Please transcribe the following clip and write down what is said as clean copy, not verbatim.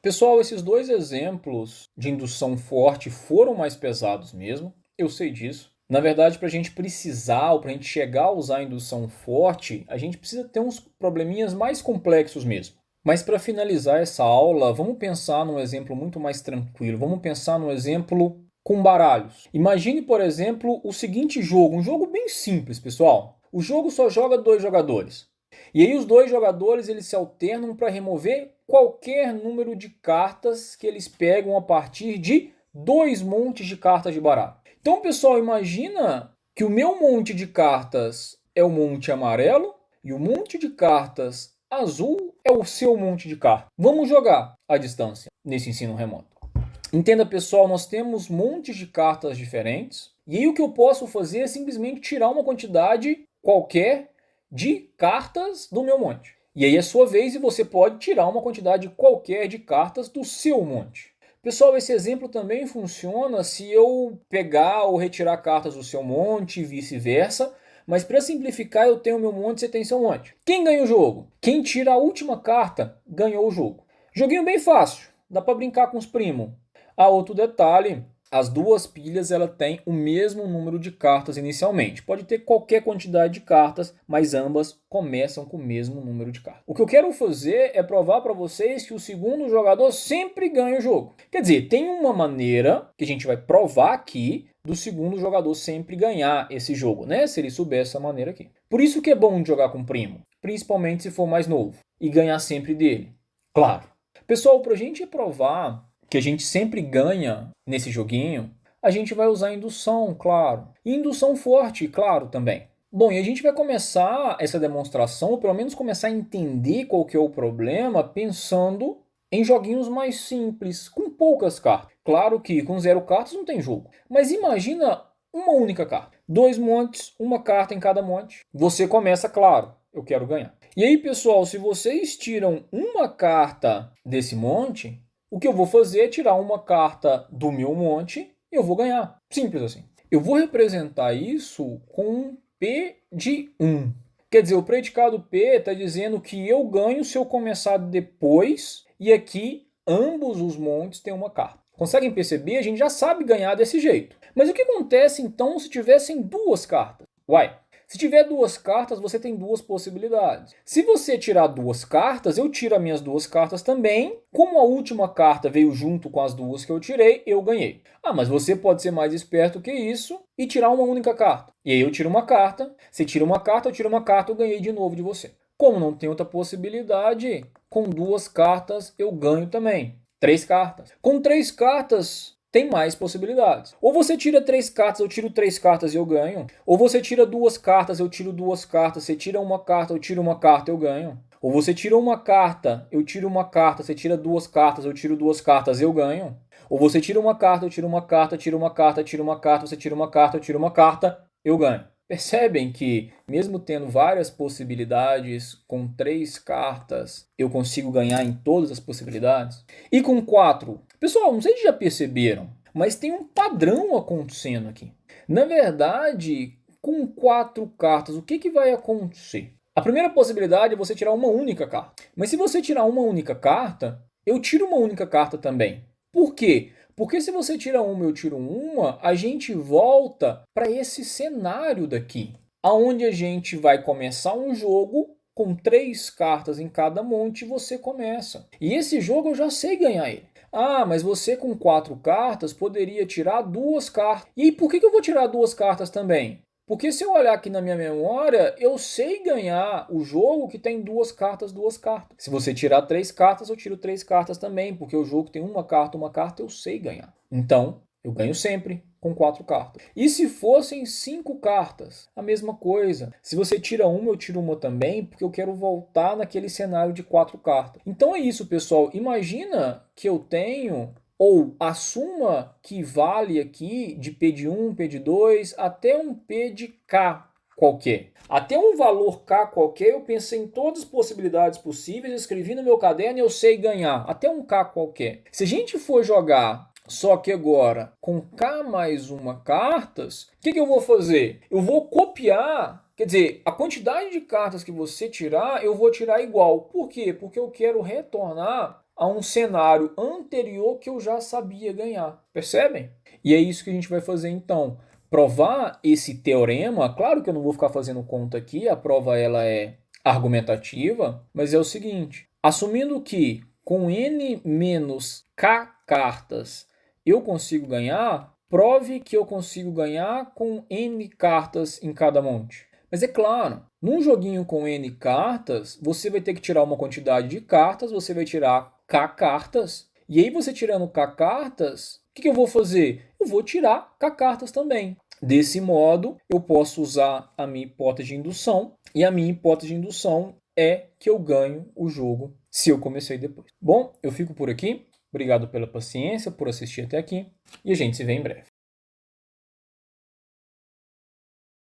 Pessoal, esses dois exemplos de indução forte foram mais pesados mesmo, eu sei disso. Na verdade, para a gente precisar ou para a gente chegar a usar a indução forte, a gente precisa ter uns probleminhas mais complexos mesmo. Mas para finalizar essa aula, vamos pensar num exemplo muito mais tranquilo. Vamos pensar num exemplo com baralhos. Imagine, por exemplo, o seguinte jogo, um jogo bem simples, pessoal. O jogo só joga dois jogadores. E aí os dois jogadores eles se alternam para remover qualquer número de cartas que eles pegam a partir de dois montes de cartas de baralho. Então, pessoal, imagina que o meu monte de cartas é o monte amarelo e o monte de cartas azul é o seu monte de cartas. Vamos jogar à distância nesse ensino remoto. Entenda, pessoal, nós temos montes de cartas diferentes e aí o que eu posso fazer é simplesmente tirar uma quantidade qualquer de cartas do meu monte. E aí é sua vez e você pode tirar uma quantidade qualquer de cartas do seu monte. Pessoal, esse exemplo também funciona se eu pegar ou retirar cartas do seu monte e vice-versa, mas para simplificar eu tenho meu monte, você tem seu monte. Quem ganha o jogo? Quem tira a última carta ganhou o jogo. Joguinho bem fácil, dá para brincar com os primos. Outro detalhe, as duas pilhas ela têm o mesmo número de cartas inicialmente. Pode ter qualquer quantidade de cartas, mas ambas começam com o mesmo número de cartas. O que eu quero fazer é provar para vocês que o segundo jogador sempre ganha o jogo. Quer dizer, tem uma maneira que a gente vai provar aqui do segundo jogador sempre ganhar esse jogo, né? Se ele souber essa maneira aqui. Por isso que é bom de jogar com primo, principalmente se for mais novo, e ganhar sempre dele. Claro. Pessoal, para a gente provar que a gente sempre ganha nesse joguinho, a gente vai usar indução, claro. E indução forte, claro, também. Bom, e a gente vai começar essa demonstração, ou pelo menos começar a entender qual que é o problema, pensando em joguinhos mais simples, com poucas cartas. Claro que com 0 cartas não tem jogo. Mas imagina uma única carta. 2 montes, uma carta em cada monte. Você começa, claro, eu quero ganhar. E aí, pessoal, se vocês tiram uma carta desse monte, o que eu vou fazer é tirar uma carta do meu monte e eu vou ganhar. Simples assim. Eu vou representar isso com um P de 1. Quer dizer, o predicado P está dizendo que eu ganho se eu começar depois e aqui ambos os montes têm uma carta. Conseguem perceber? A gente já sabe ganhar desse jeito. Mas o que acontece então se tivessem duas cartas? Uai, se tiver duas cartas, você tem duas possibilidades. Se você tirar duas cartas, eu tiro as minhas duas cartas também. Como a última carta veio junto com as duas que eu tirei, eu ganhei. Mas você pode ser mais esperto que isso e tirar uma única carta. E aí eu tiro uma carta, você tira uma carta, eu tiro uma carta, eu ganhei de novo de você. Como não tem outra possibilidade, com duas cartas eu ganho também. 3 cartas. Com 3 cartas, tem mais possibilidades. Ou você tira 3 cartas, eu tiro 3 cartas e eu ganho. Ou você tira 2 cartas, eu tiro 2 cartas. Você tira uma carta, eu tiro uma carta, eu ganho. Ou você tira uma carta, eu tiro uma carta. Você tira 2 cartas, eu tiro 2 cartas, eu ganho. Ou você tira uma carta, eu tiro uma carta, tira uma carta, tira uma carta. Você tira uma carta, eu tiro uma carta, eu ganho. Percebem que, mesmo tendo várias possibilidades, com 3 cartas eu consigo ganhar em todas as possibilidades? E com 4? Pessoal, não sei se já perceberam, mas tem um padrão acontecendo aqui. Na verdade, com 4 cartas, o que vai acontecer? A primeira possibilidade é você tirar uma única carta. Mas se você tirar uma única carta, eu tiro uma única carta também. Por quê? Porque se você tira uma, eu tiro uma, a gente volta para esse cenário daqui, aonde a gente vai começar um jogo com 3 cartas em cada monte, você começa. E esse jogo eu já sei ganhar ele. Mas você com 4 cartas poderia tirar 2 cartas. E por que eu vou tirar 2 cartas também? Porque se eu olhar aqui na minha memória, eu sei ganhar o jogo que tem 2 cartas, 2 cartas. Se você tirar 3 cartas, eu tiro 3 cartas também, porque o jogo tem uma carta, eu sei ganhar. Então, eu ganho sempre com 4 cartas. E se fossem 5 cartas? A mesma coisa. Se você tira uma, eu tiro uma também, porque eu quero voltar naquele cenário de 4 cartas. Então é isso, pessoal. Imagina que eu tenho... Ou assuma que vale aqui de P de 1, P de 2, até um P de K qualquer. Até um valor K qualquer, eu pensei em todas as possibilidades possíveis, escrevi no meu caderno e eu sei ganhar. Até um K qualquer. Se a gente for jogar, só que agora, com K mais uma cartas, o que eu vou fazer? Eu vou copiar... Quer dizer, a quantidade de cartas que você tirar, eu vou tirar igual. Por quê? Porque eu quero retornar a um cenário anterior que eu já sabia ganhar. Percebem? E é isso que a gente vai fazer então. Provar esse teorema, claro que eu não vou ficar fazendo conta aqui, a prova ela é argumentativa, mas é o seguinte, assumindo que com n menos k cartas eu consigo ganhar, prove que eu consigo ganhar com n cartas em cada monte. Mas é claro, num joguinho com n cartas, você vai ter que tirar uma quantidade de cartas, você vai tirar k cartas, e aí você tirando k cartas, o que eu vou fazer? Eu vou tirar k cartas também. Desse modo, eu posso usar a minha hipótese de indução, e a minha hipótese de indução é que eu ganho o jogo se eu comecei depois. Bom, eu fico por aqui. Obrigado pela paciência, por assistir até aqui, e a gente se vê em breve.